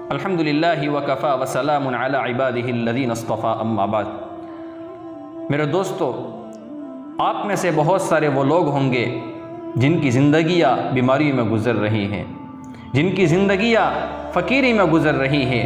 الحمدللہ وکفا وسلام علی عبادہ الذین اصطفیٰ اما بعد۔ میرے دوستو، آپ میں سے بہت سارے وہ لوگ ہوں گے جن کی زندگیاں بیماری میں گزر رہی ہیں، جن کی زندگیاں فقیری میں گزر رہی ہیں،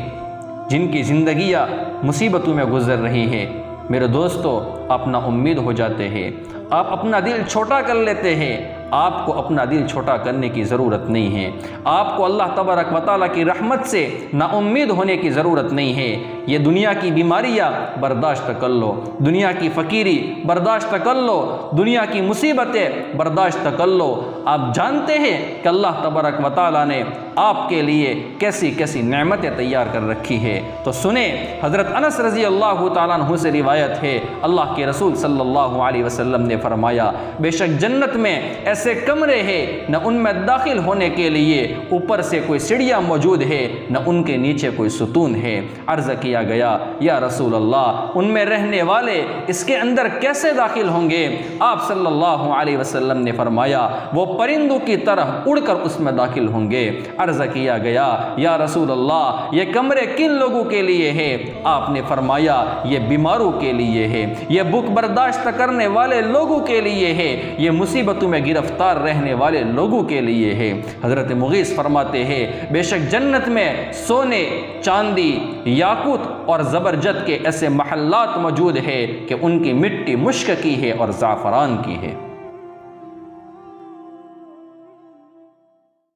جن کی زندگیاں مصیبتوں میں گزر رہی ہیں۔ میرے دوستو، آپ نا امید ہو جاتے ہیں، آپ اپنا دل چھوٹا کر لیتے ہیں۔ آپ کو اپنا دل چھوٹا کرنے کی ضرورت نہیں ہے۔ آپ کو اللہ تبارک و تعالیٰ کی رحمت سے نا امید ہونے کی ضرورت نہیں ہے۔ یہ دنیا کی بیماریاں برداشت کر لو، دنیا کی فقیری برداشت کر لو، دنیا کی مصیبتیں برداشت کر لو۔ آپ جانتے ہیں کہ اللہ تبارک و تعالیٰ نے آپ کے لیے کیسی کیسی نعمتیں تیار کر رکھی ہے۔ تو سنیں، حضرت انس رضی اللہ تعالیٰ عنہ سے روایت ہے، اللہ کے رسول صلی اللہ علیہ وسلم نے فرمایا، بے شک جنت میں ایسے کمرے ہیں نہ ان میں داخل ہونے کے لیے اوپر سے کوئی سیڑھیاں موجود ہے، نہ ان کے نیچے کوئی ستون ہے۔ عرض کیا گیا، یا رسول اللہ، ان میں رہنے والے اس کے اندر کیسے داخل ہوں گے؟ آپ صلی اللہ علیہ وسلم نے فرمایا، وہ پرندوں کی طرح اڑ کر اس میں داخل ہوں گے۔ عرض کیا گیا، یا رسول اللہ، یہ کمرے کن لوگوں کے لیے ہے؟ آپ نے فرمایا، یہ بیماروں کے لیے ہے، یہ بھوک برداشت کرنے والے لوگوں کے لیے ہے، یہ مصیبتوں میں گرفتار رہنے والے لوگوں کے لیے ہے۔ حضرت مغیث فرماتے ہیں، بے شک جنت میں سونے، چاندی، یاقوت اور زبرجد کے ایسے محلات موجود ہیں کہ ان کی مٹی مشک کی ہے اور زعفران کی ہے۔